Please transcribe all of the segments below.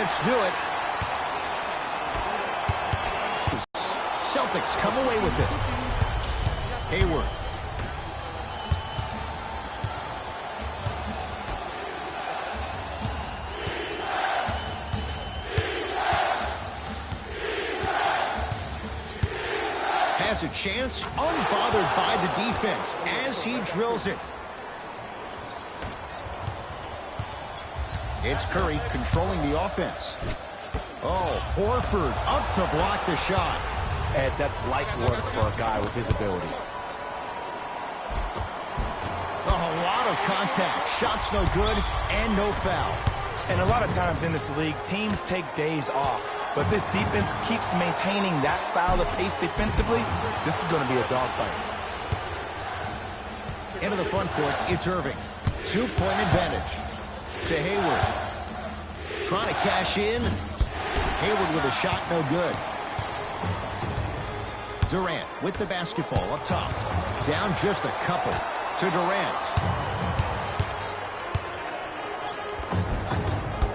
Let's do it. Celtics come away with it. Hayward. Has a chance, unbothered by the defense as he drills it. It's Curry controlling the offense. Oh, Horford up to block the shot. Ed, that's light work for a guy with his ability. Oh, a lot of contact. Shots no good and no foul. And a lot of times in this league, teams take days off. But this defense keeps maintaining that style of pace defensively. This is going to be a dogfight. Into the front court, it's Irving. 2-point advantage to Hayward. Trying to cash in. Hayward with a shot, no good. Durant with the basketball up top. Down just a couple to Durant.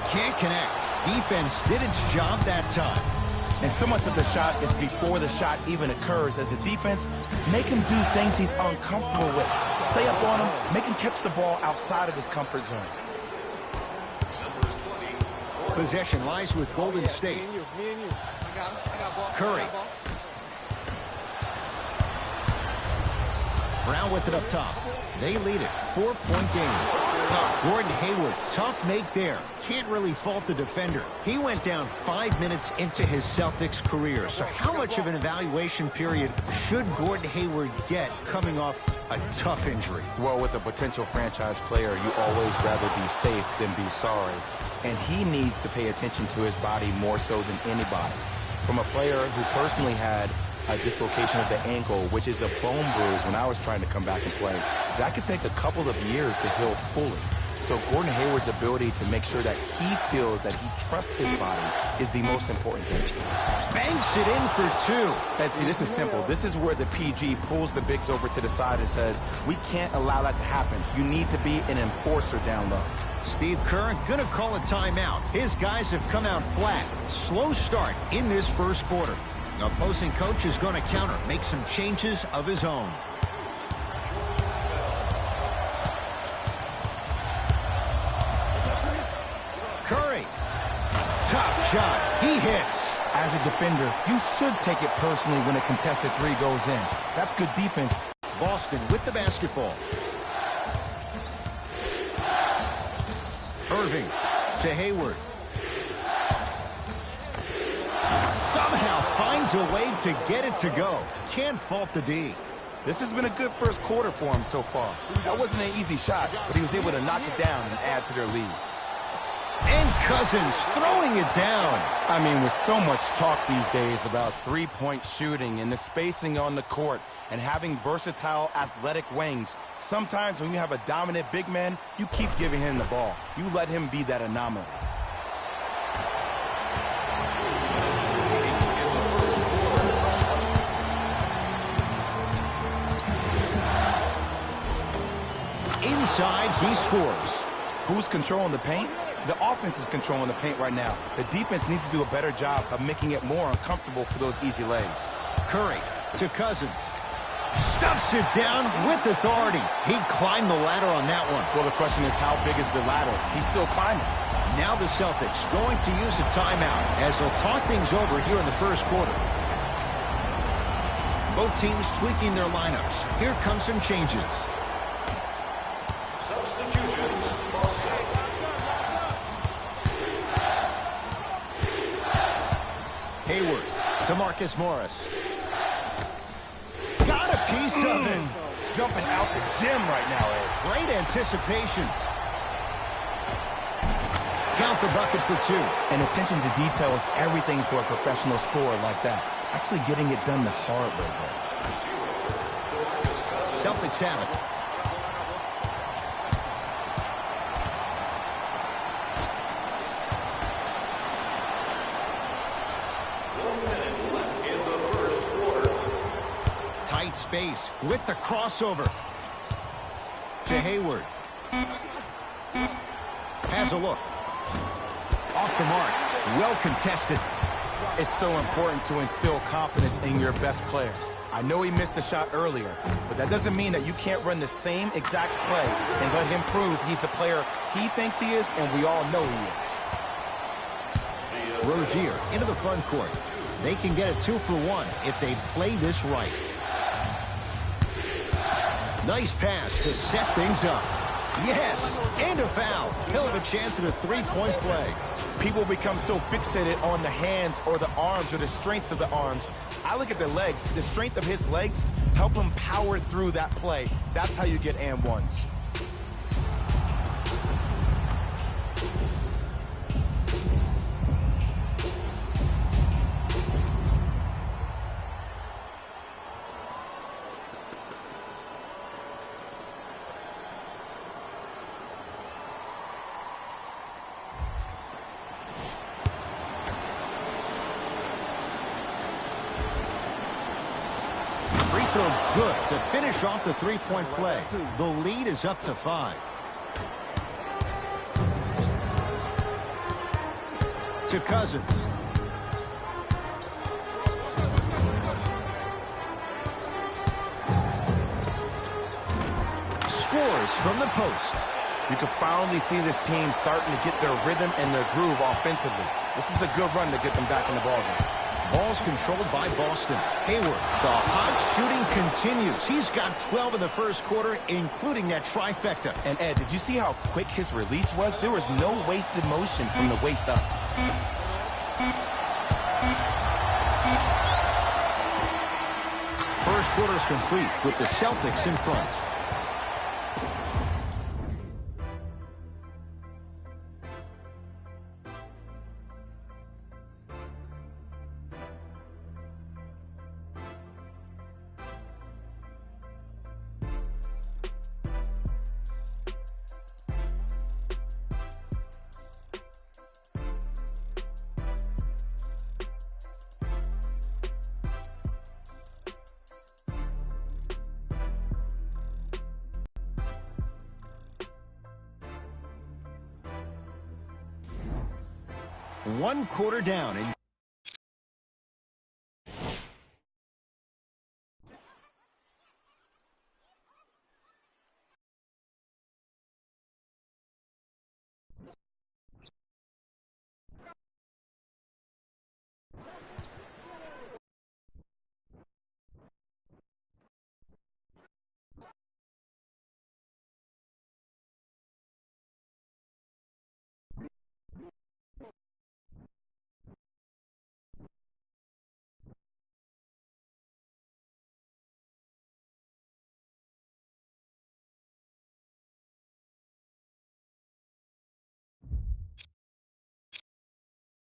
Can't connect. Defense did its job that time. And so much of the shot is before the shot even occurs. As a defense, make him do things he's uncomfortable with. Stay up on him, make him catch the ball outside of his comfort zone. Possession lies with Golden State. Curry. Brown with it up top. They lead it. 4-point game. Gordon Hayward, tough make there. Can't really fault the defender. He went down 5 minutes into his Celtics career. So how much of an evaluation period should Gordon Hayward get coming off a tough injury? Well, with a potential franchise player, you always rather be safe than be sorry. And he needs to pay attention to his body more so than anybody. From a player who personally had a dislocation of the ankle, which is a bone bruise when I was trying to come back and play, that could take a couple of years to heal fully. So Gordon Hayward's ability to make sure that he feels that he trusts his body is the most important thing. Banks it in for two. And see, this is simple. This is where the PG pulls the bigs over to the side and says, we can't allow that to happen. You need to be an enforcer down low. Steve Kerr gonna call a timeout. His guys have come out flat. Slow start in this first quarter. The opposing coach is going to counter, make some changes of his own. Curry. Tough shot. He hits. As a defender, you should take it personally when a contested three goes in. That's good defense. Boston with the basketball. Irving to Hayward. Somehow finds a way to get it to go. Can't fault the D. This has been a good first quarter for him so far. That wasn't an easy shot, but he was able to knock it down and add to their lead. And Cousins throwing it down. I mean, with so much talk these days about three-point shooting and the spacing on the court and having versatile athletic wings, sometimes when you have a dominant big man, you keep giving him the ball. You let him be that anomaly. Inside, he scores. Who's controlling the paint? The offense is controlling the paint right now. The defense needs to do a better job of making it more uncomfortable for those easy lays. Curry to Cousins. Stuffs it down with authority. He climbed the ladder on that one. Well, the question is, how big is the ladder? He's still climbing. Now the Celtics going to use a timeout as they'll talk things over here in the first quarter. Both teams tweaking their lineups. Here come some changes. Hayward to Marcus Morris. Got a piece of it. Jumping out the gym right now, Ed. Great anticipation. Count the bucket for two. And attention to detail is everything for a professional scorer like that. Actually getting it done the hard way there. Celtics have it. Tight space with the crossover to Hayward. Has a look. Off the mark. Well contested. It's so important to instill confidence in your best player. I know he missed a shot earlier, but that doesn't mean that you can't run the same exact play and let him prove he's a player he thinks he is, and we all know he is. Rozier into the front court. They can get a 2 for 1 if they play this right. Nice pass to set things up. Yes, and a foul. He'll have a chance at a three-point play. People become so fixated on the hands or the arms or the strengths of the arms. I look at the legs. The strength of his legs help him power through that play. That's how you get and ones. Good to finish off the three-point play. The lead is up to 5. To Cousins. Scores from the post. You can finally see this team starting to get their rhythm and their groove offensively. This is a good run to get them back in the ballgame. Ball's controlled by Boston. Hayward, the hot shooting continues. He's got 12 in the first quarter, including that trifecta. And Ed, did you see how quick his release was? There was no wasted motion from the waist up. First quarter's complete with the Celtics in front. One quarter down. And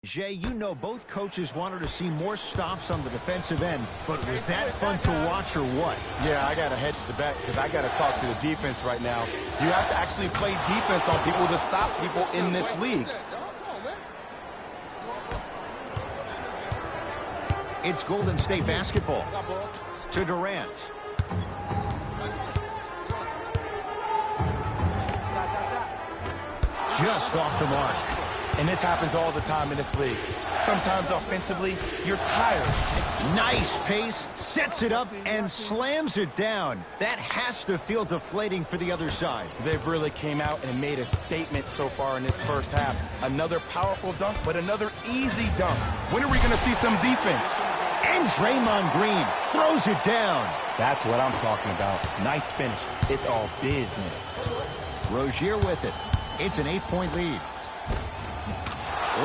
Jay, you know both coaches wanted to see more stops on the defensive end, but was that fun to watch or what? Yeah, I got to hedge the bet because I got to talk to the defense right now. You have to actually play defense on people to stop people in this league. It's Golden State basketball. To Durant. Just off the mark. And this happens all the time in this league. Sometimes offensively, you're tired. Nice pace, sets it up, and slams it down. That has to feel deflating for the other side. They've really came out and made a statement so far in this first half. Another powerful dunk, but another easy dunk. When are we going to see some defense? And Draymond Green throws it down. That's what I'm talking about. Nice finish. It's all business. Rozier with it. It's an 8-point lead.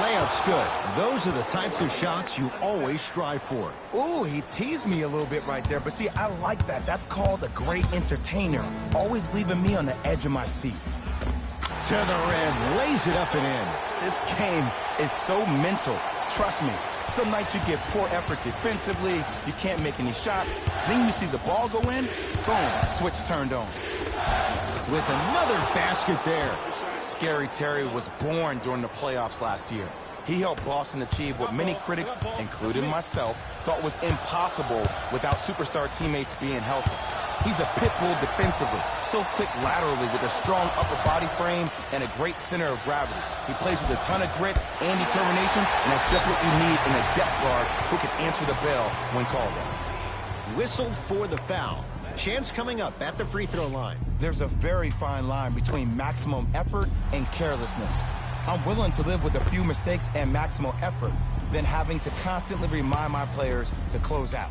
Layup's good. Those are the types of shots you always strive for. Ooh, he teased me a little bit right there. But see, I like that. That's called a great entertainer. Always leaving me on the edge of my seat. To the rim. Lays it up and in. This game is so mental. Trust me. Some nights you get poor effort defensively. You can't make any shots. Then you see the ball go in. Boom. Switch turned on. With another basket there. Scary Terry was born during the playoffs last year. He helped Boston achieve what many critics, including myself, thought was impossible without superstar teammates being healthy. He's a pit bull defensively, so quick laterally with a strong upper body frame and a great center of gravity. He plays with a ton of grit and determination, and that's just what you need in a depth guard who can answer the bell when called on. Whistled for the foul. Chance coming up at the free throw line. There's a very fine line between maximum effort and carelessness. I'm willing to live with a few mistakes and maximum effort than having to constantly remind my players to close out.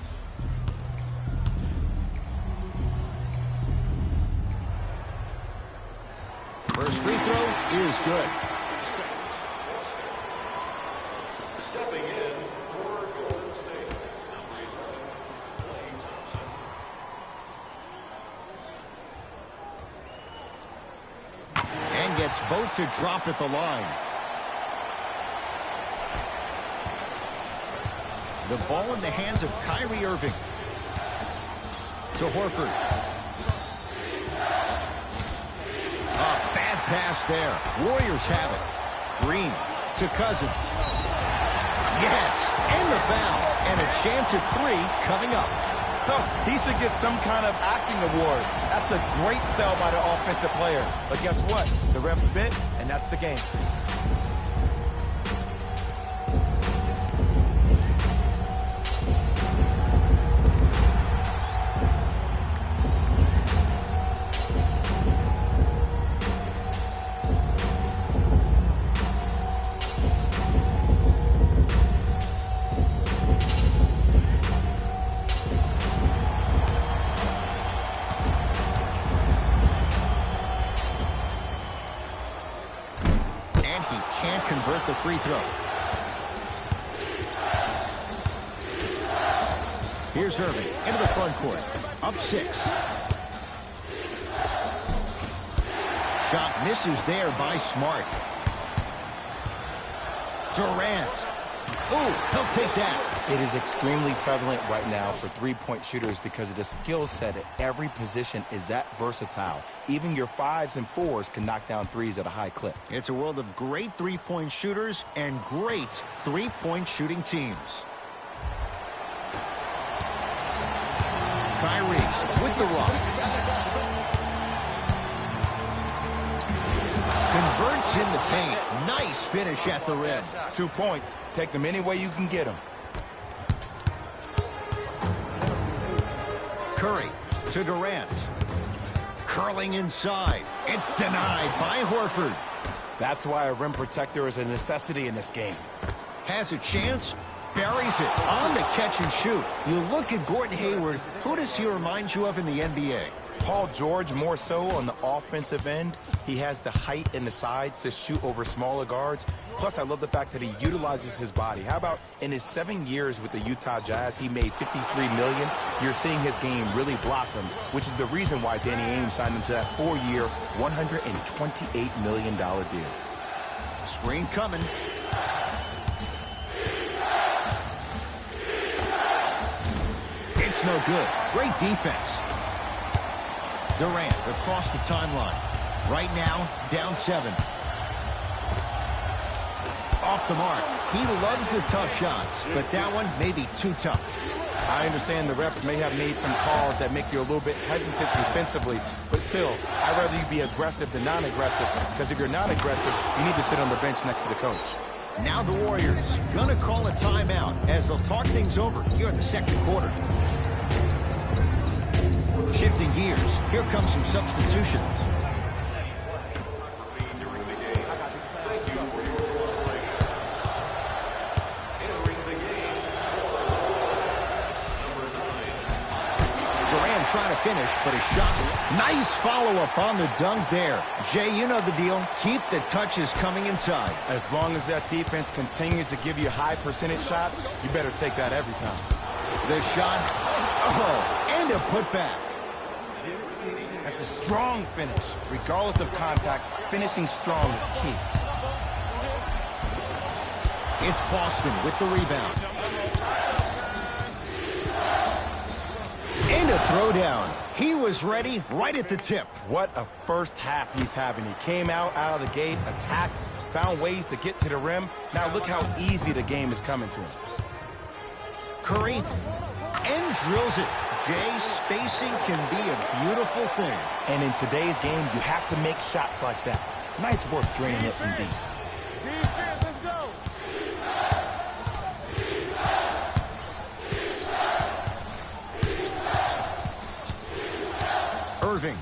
First free throw is good. Stepping in for Golden State, number 11, Klay Thompson. And gets both to drop at the line. The ball in the hands of Kyrie Irving. To Horford. Bad pass there. Warriors have it. Green to Cousins. Yes, and the foul. And a chance at three coming up. Oh, he should get some kind of acting award. That's a great sell by the offensive player. But guess what? The refs bit, and that's the game. Convert the free throw. Here's Irving into the front court. Up 6. Shot misses there by Smart. Durant. Ooh, he'll take that. It is extremely prevalent right now for three-point shooters because of the skill set at every position is that versatile. Even your 5s and 4s can knock down 3s at a high clip. It's a world of great three-point shooters and great three-point shooting teams. Kyrie with the rock. Converts in the paint. Nice finish at the rim. 2 points. Take them any way you can get them. Curry to Durant. Curling inside. It's denied by Horford. That's why a rim protector is a necessity in this game. Has a chance. Buries it on the catch and shoot. You look at Gordon Hayward. Who does he remind you of in the NBA? Paul George more so on the offensive end. He has the height and the sides to shoot over smaller guards. Plus, I love the fact that he utilizes his body. How about in his 7 years with the Utah Jazz, he made $53 million. You're seeing his game really blossom, which is the reason why Danny Ainge signed him to that 4-year, $128 million deal. Screen coming. It's no good. Great defense. Durant across the timeline. Right now, down 7. Off the mark. He loves the tough shots, but that one may be too tough. I understand the refs may have made some calls that make you a little bit hesitant defensively, but still, I'd rather you be aggressive than non-aggressive, because if you're not aggressive, you need to sit on the bench next to the coach. Now the Warriors gonna call a timeout as they'll talk things over here in the second quarter. Shifting gears, here comes some substitutions. Durant trying to finish, but a shot. Nice follow-up on the dunk there. Jay, you know the deal. Keep the touches coming inside. As long as that defense continues to give you high percentage shots, you better take that every time. The shot. Oh, and a putback. That's a strong finish. Regardless of contact, finishing strong is key. It's Boston with the rebound. And a throwdown. He was ready right at the tip. What a first half he's having. He came out of the gate, attacked, found ways to get to the rim. Now look how easy the game is coming to him. Curry and drills it. Jay, spacing can be a beautiful thing. And in today's game, you have to make shots like that. Nice work draining it from deep. Defense, let's go. Irving.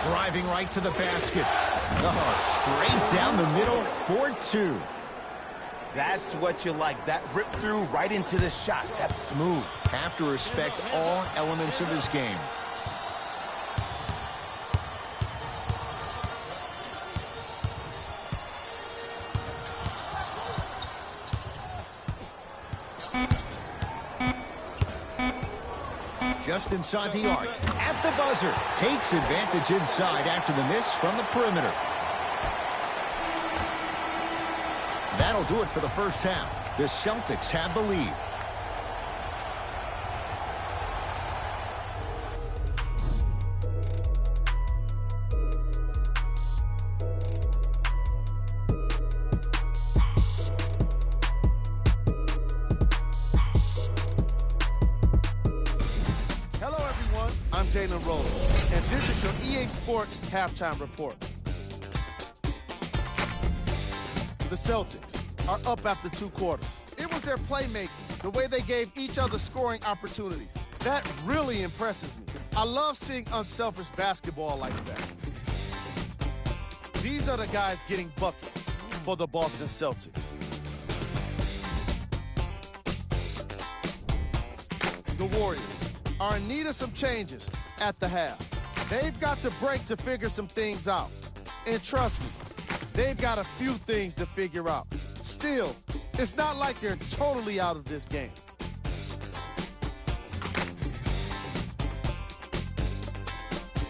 Driving right to the basket. Oh, straight down the middle for 2. That's what you like. That rip through right into the shot. That's smooth. Have to respect all elements of his game. Just inside the arc, at the buzzer, takes advantage inside after the miss from the perimeter. That'll do it for the first half. The Celtics have the lead. I'm Jalen Rose, and this is your EA Sports Halftime Report. The Celtics are up after 2 quarters. It was their playmaking, the way they gave each other scoring opportunities. That really impresses me. I love seeing unselfish basketball like that. These are the guys getting buckets for the Boston Celtics. The Warriors are in need of some changes at the half. They've got the break to figure some things out. And trust me, they've got a few things to figure out. Still, it's not like they're totally out of this game.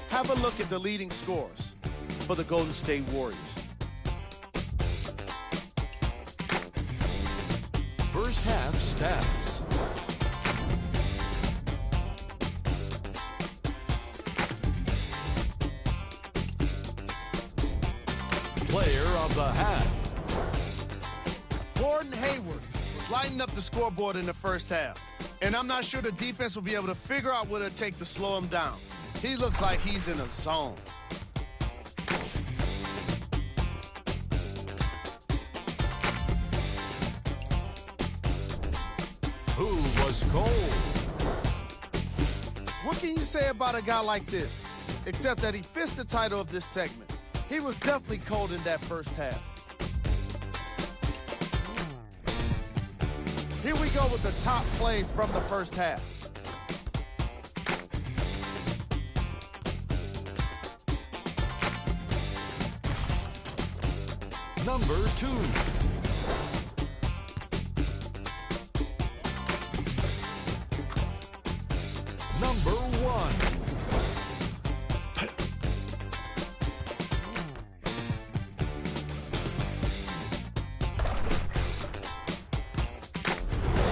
Have a look at the leading scorers for the Golden State Warriors. First half stats. Player of the half. Gordon Hayward was lighting up the scoreboard in the first half. And I'm not sure the defense will be able to figure out what it'll take to slow him down. He looks like he's in a zone. Who was cold? What can you say about a guy like this? Except that he fits the title of this segment. He was definitely cold in that first half. Here we go with the top plays from the first half. Number 2. Number 1.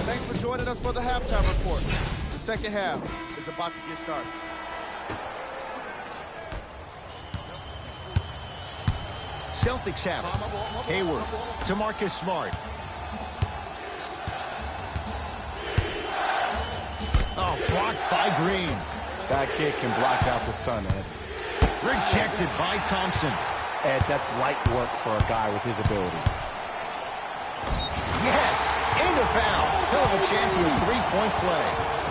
Thanks for joining us for the halftime report. The second half is about to get started. Celtics have it. Hayward to Marcus Smart. Oh, blocked by Green. That kid can block out the sun, Ed. Rejected by Thompson. Ed, that's light work for a guy with his ability. Yes, and a foul. He'll have a chance at a three-point play.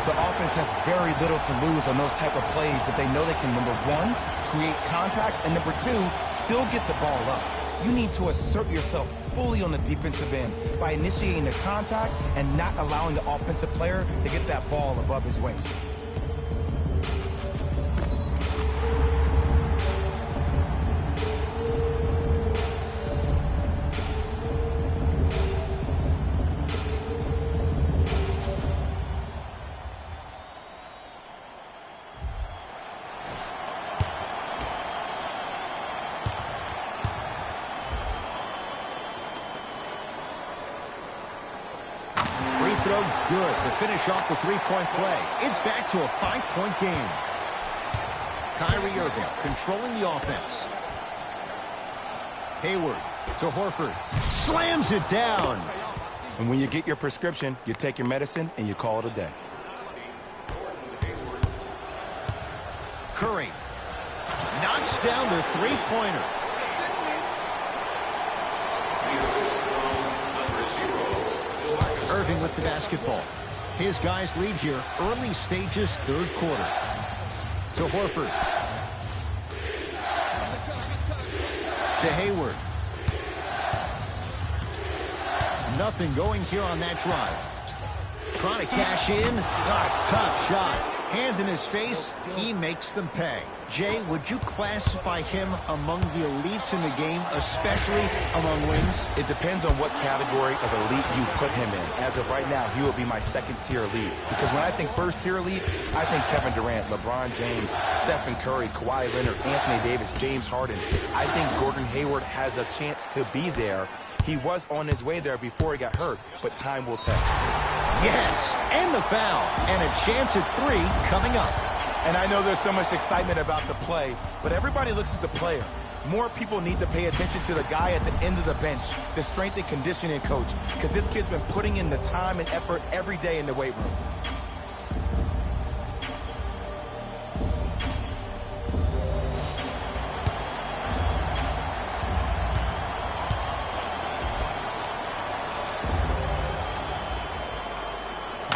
The offense has very little to lose on those type of plays if they know they can, number 1, create contact, and number 2, still get the ball up. You need to assert yourself fully on the defensive end by initiating the contact and not allowing the offensive player to get that ball above his waist. Throw good to finish off the three-point play. It's back to a 5-point game. Kyrie Irving controlling the offense. Hayward to Horford. Slams it down. And when you get your prescription, you take your medicine and you call it a day. Curry knocks down the three-pointer. Irving with the basketball. His guys lead here, early stages, third quarter. To Horford. To Hayward. Nothing going here on that drive. Trying to cash in. A tough shot. Hand in his face. He makes them pay. Jay, would you classify him among the elites in the game, especially among wings? It depends on what category of elite you put him in. As of right now, he would be my second-tier elite. Because when I think first-tier elite, I think Kevin Durant, LeBron James, Stephen Curry, Kawhi Leonard, Anthony Davis, James Harden. I think Gordon Hayward has a chance to be there. He was on his way there before he got hurt, but time will tell. Yes, and the foul, and a chance at three coming up. And I know there's so much excitement about the play, but everybody looks at the player. More people need to pay attention to the guy at the end of the bench, the strength and conditioning coach, because this kid's been putting in the time and effort every day in the weight room.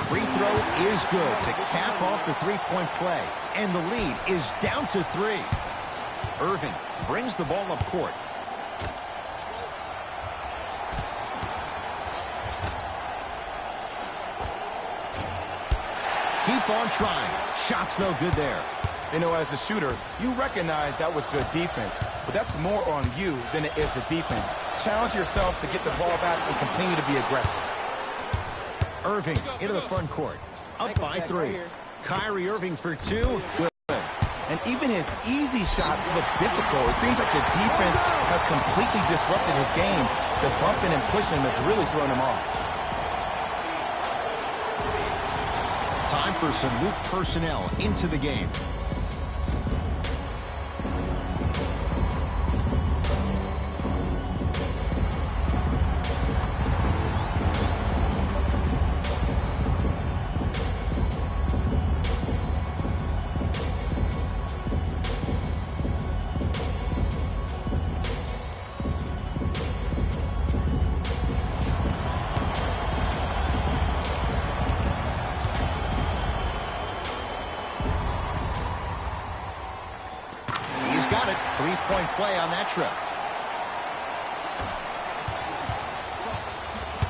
Free throw is good to cap off the three-point play. And the lead is down to three. Irving brings the ball up court. Keep on trying. Shot's no good there. You know, as a shooter, you recognize that was good defense, but that's more on you than it is the defense. Challenge yourself to get the ball back and continue to be aggressive. Irving into the front court. Up by three. Kyrie Irving for two. Good. And even his easy shots look difficult. It seems like the defense has completely disrupted his game. The bumping and pushing has really thrown him off. Time for some new personnel into the game. Got it. Three-point play on that trip.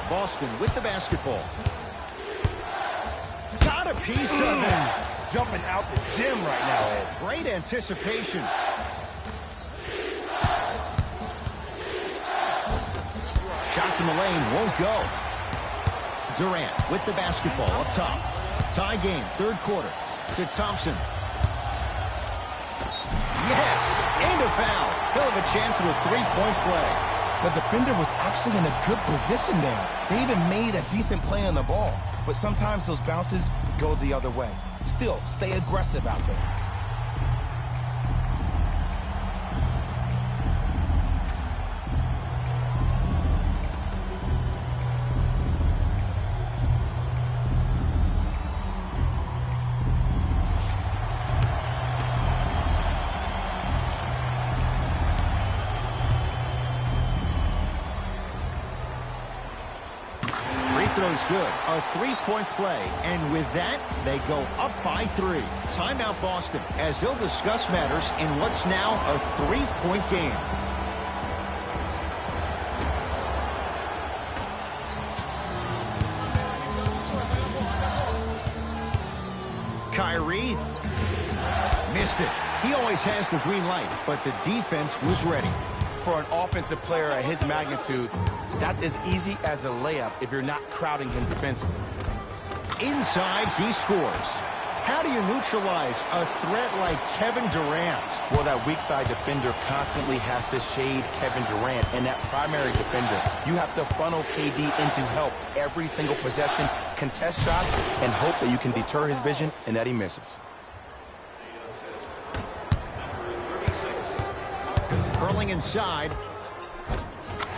Boston with the basketball. Got a piece of him. Jumping out the gym right now, Ed. Great anticipation. Shot from the lane won't go. Durant with the basketball up top. Tie game, third quarter. To Thompson. Yes, and a foul. He'll have a chance at a three-point play. The defender was actually in a good position there. They even made a decent play on the ball. But sometimes those bounces go the other way. Still, stay aggressive out there. Throw's good. A three-point play. And with that, they go up by three. Timeout Boston as they'll discuss matters in what's now a three-point game. Kyrie missed it. He always has the green light, but the defense was ready. For an offensive player at his magnitude, that's as easy as a layup if you're not crowding him defensively. Inside, he scores. How do you neutralize a threat like Kevin Durant? Well, that weak side defender constantly has to shade Kevin Durant, and that primary defender, you have to funnel KD into help every single possession, contest shots, and hope that you can deter his vision and that he misses. Curling inside.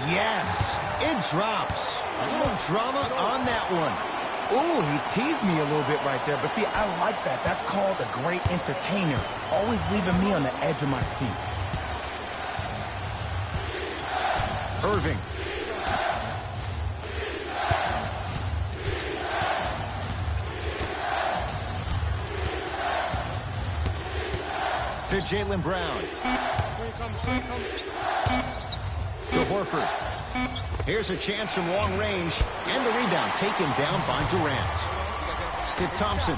Yes, it drops. A little drama on that one. Ooh, he teased me a little bit right there. But see, I like that. That's called a great entertainer. Always leaving me on the edge of my seat. Irving. To Jaylen Brown. To Horford. Here's a chance from long range. And the rebound taken down by Durant. To Thompson.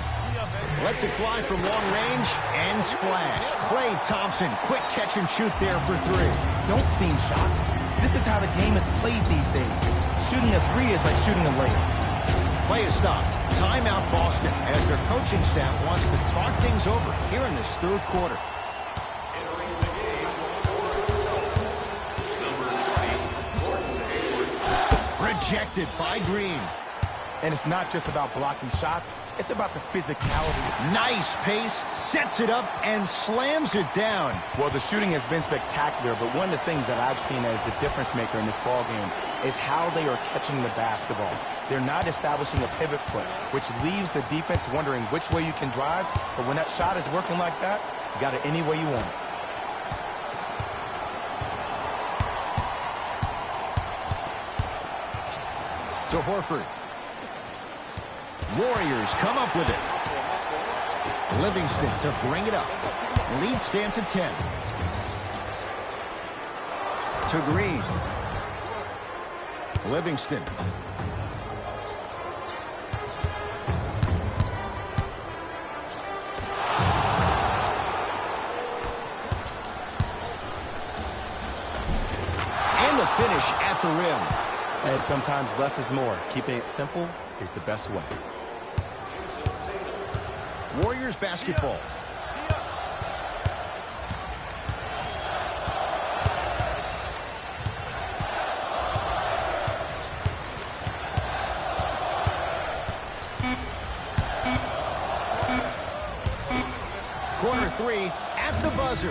Lets it fly from long range and splash. Klay Thompson, quick catch and shoot there for three. Don't seem shocked. This is how the game is played these days. Shooting a three is like shooting a layup. Play is stopped. Timeout Boston as their coaching staff wants to talk things over here in this third quarter. Rejected by Green. And it's not just about blocking shots. It's about the physicality. Nice pace, sets it up, and slams it down. Well, the shooting has been spectacular, but one of the things that I've seen as a difference maker in this ballgame is how they are catching the basketball. They're not establishing a pivot foot, which leaves the defense wondering which way you can drive. But when that shot is working like that, you got it any way you want it. To Horford. Warriors come up with it. Livingston to bring it up. Lead stands at 10. To Green. Livingston. And the finish at the rim. And sometimes less is more. Keeping it simple is the best way. Warriors basketball. Corner three at the buzzer.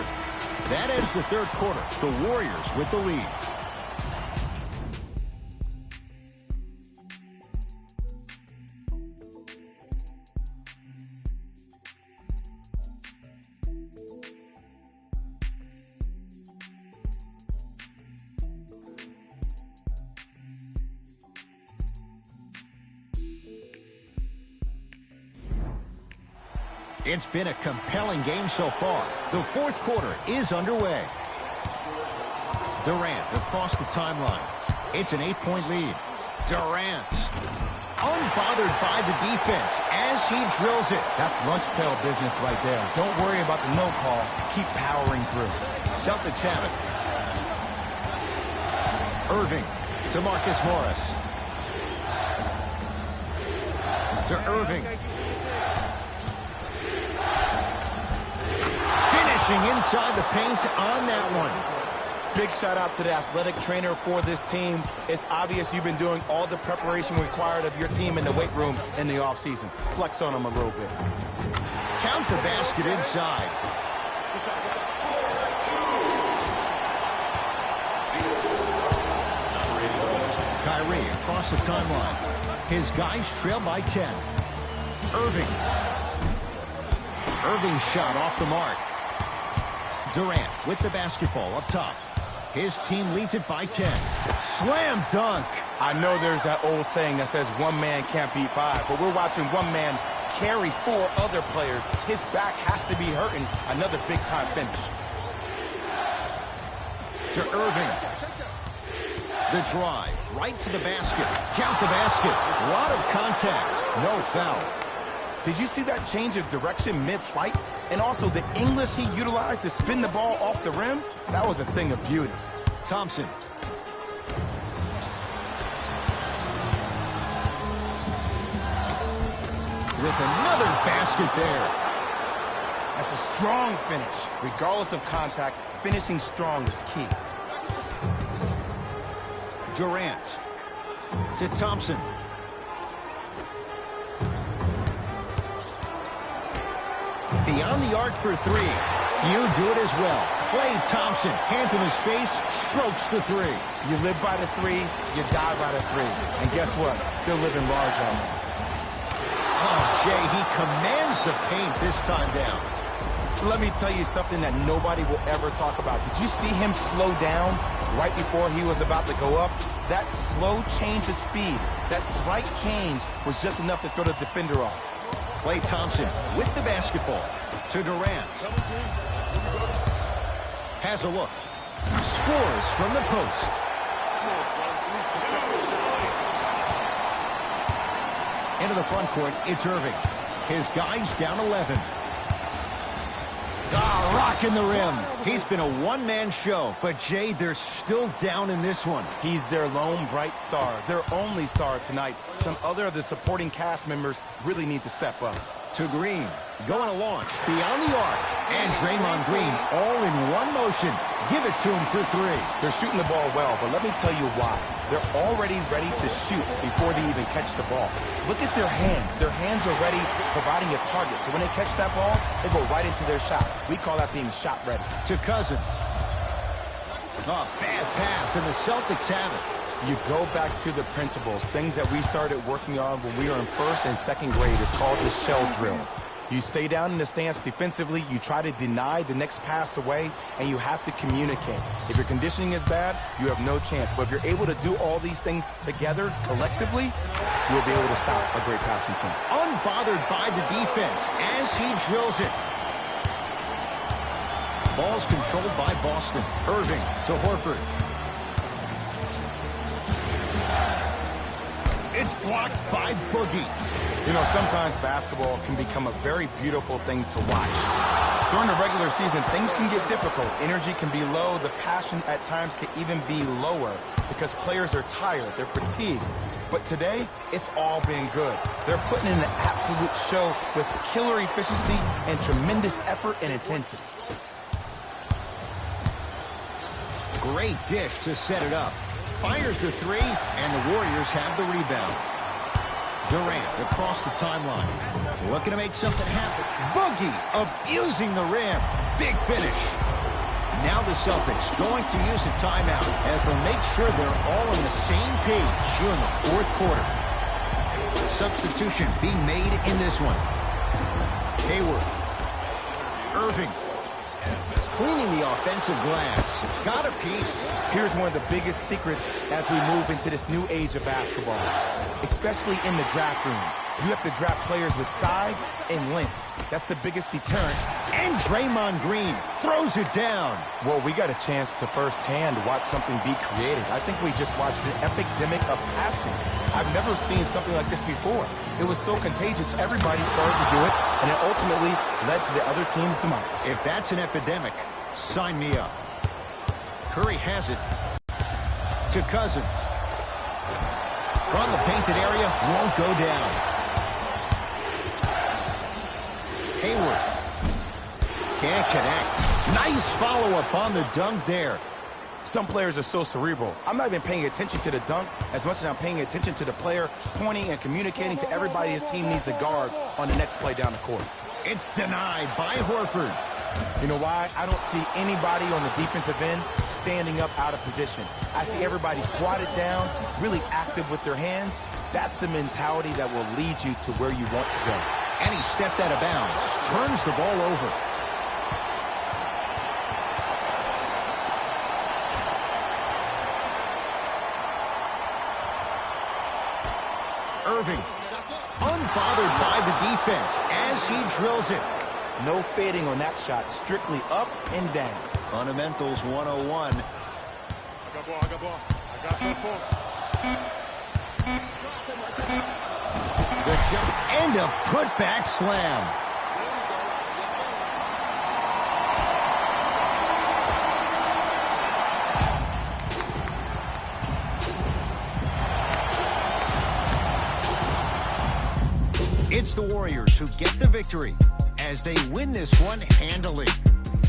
That ends the third quarter. The Warriors with the lead. It's been a compelling game so far. The fourth quarter is underway. Durant across the timeline. It's an 8-point lead. Durant, unbothered by the defense as he drills it. That's lunch pail business right there. Don't worry about the no call. Keep powering through. Celtics have it. Irving to Marcus Morris. To Irving. Inside the paint on that one. Big shout out to the athletic trainer for this team. It's obvious you've been doing all the preparation required of your team in the weight room in the offseason. Flex on them a little bit. Count the basket inside. Kyrie across the timeline. His guys trail by 10. Irving. Irving's shot off the mark. Durant with the basketball up top. His team leads it by 10. Slam dunk. I know there's that old saying that says one man can't beat five, but we're watching one man carry four other players. His back has to be hurting. Another big-time finish. To Irving. The drive right to the basket. Count the basket. A lot of contact. No foul. Did you see that change of direction mid-flight? And also the English he utilized to spin the ball off the rim? That was a thing of beauty. Thompson. With another basket there. That's a strong finish. Regardless of contact, finishing strong is key. Durant. To Thompson. Beyond the arc for three. Few do it as well. Klay Thompson, hands in his face, strokes the three. You live by the three, you die by the three. And guess what? They're living large on that. Jay, he commands the paint this time down. Let me tell you something that nobody will ever talk about. Did you see him slow down right before he was about to go up? That slow change of speed, that slight change was just enough to throw the defender off. Klay Thompson with the basketball to Durant. Has a look. Scores from the post. Into the front court, it's Irving. His guy's down 11. Rocking the rim. He's been a one-man show, but Jay, they're still down in this one. He's their lone bright star, their only star tonight. Some other of the supporting cast members really need to step up. To Green, going to launch, beyond the arc, and Draymond Green all in one motion. Give it to him for three. They're shooting the ball well, but let me tell you why. They're already ready to shoot before they even catch the ball. Look at their hands. Their hands are ready, providing a target. So when they catch that ball, they go right into their shot. We call that being shot ready. To Cousins. Oh, bad pass, and the Celtics have it. You go back to the principles, things that we started working on when we were in first and second grade. It's called the shell drill. You stay down in the stance defensively, you try to deny the next pass away, and you have to communicate. If your conditioning is bad, you have no chance. But if you're able to do all these things together, collectively, you'll be able to stop a great passing team. Unbothered by the defense as he drills it. Ball's controlled by Boston. Irving to Horford. It's blocked by Boogie. You know, sometimes basketball can become a very beautiful thing to watch. During the regular season, things can get difficult. Energy can be low. The passion at times can even be lower because players are tired. They're fatigued. But today, it's all been good. They're putting in an absolute show with killer efficiency and tremendous effort and intensity. Great dish to set it up. Fires the three, and the Warriors have the rebound. Durant across the timeline. Looking to make something happen. Boogie abusing the rim. Big finish. Now the Celtics going to use a timeout as they'll make sure they're all on the same page here in the fourth quarter. Substitution being made in this one. Hayward. Irving. Cleaning the offensive glass. Got a piece. Here's one of the biggest secrets as we move into this new age of basketball, especially in the draft room. You have to draft players with size and length. That's the biggest deterrent. And Draymond Green throws it down. Well, we got a chance to firsthand watch something be created. I think we just watched an epidemic of passing. I've never seen something like this before. It was so contagious, everybody started to do it, and it ultimately led to the other team's demise. If that's an epidemic, sign me up. Curry has it to Cousins. From the painted area, won't go down. Hayward. Can't connect. Nice follow-up on the dunk there. Some players are so cerebral. I'm not even paying attention to the dunk as much as I'm paying attention to the player pointing and communicating to everybody his team needs to guard on the next play down the court. It's denied by Horford. You know why? I don't see anybody on the defensive end standing up out of position. I see everybody squatted down, really active with their hands. That's the mentality that will lead you to where you want to go. And he stepped out of bounds, turns the ball over. Irving, unbothered by the defense as he drills it. No fading on that shot, strictly up and down. Fundamentals 101. The jump and a putback slam. It's the Warriors who get the victory as they win this one handily.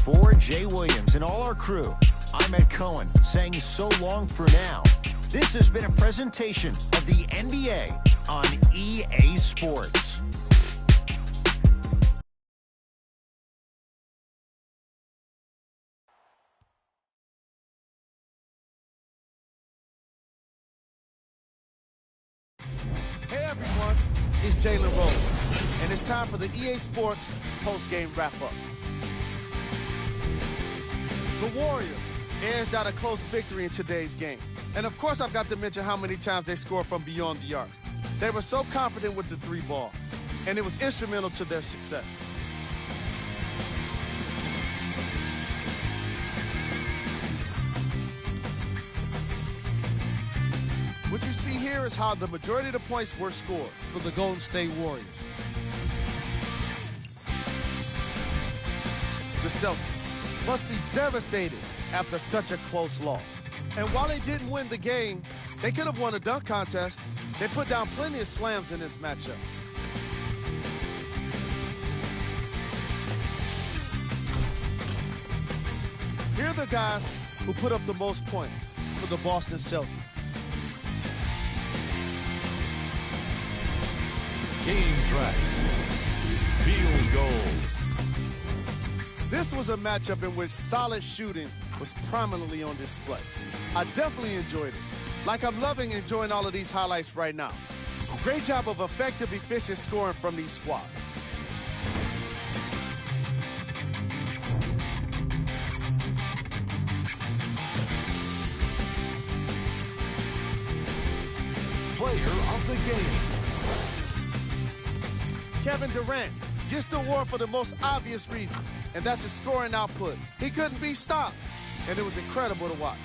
For Jay Williams and all our crew, I'm Ed Cohen saying so long for now. This has been a presentation of the NBA on EA Sports. Hey everyone, it's Jalen Rose. and it's time for the EA Sports post-game wrap-up. The Warriors edged out a close victory in today's game. And of course, I've got to mention how many times they scored from beyond the arc. They were so confident with the three ball, and it was instrumental to their success. What you see here is how the majority of the points were scored for the Golden State Warriors. The Celtics must be devastated after such a close loss. And while they didn't win the game, they could have won a dunk contest. They put down plenty of slams in this matchup. Here are the guys who put up the most points for the Boston Celtics. Game track. Field goals. This was a matchup in which solid shooting was prominently on display. I definitely enjoyed it. Like I'm loving enjoying all of these highlights right now. Great job of effective, efficient scoring from these squads. Player of the game. Kevin Durant gets the award for the most obvious reason, and that's his scoring output. He couldn't be stopped, and it was incredible to watch.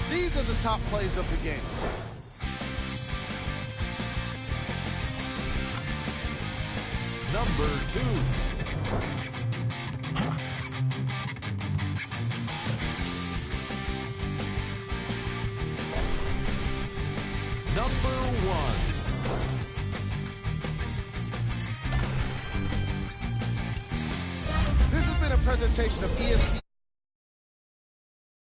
These are the top plays of the game. Number 2. Number 1. This has been a presentation of ESPN.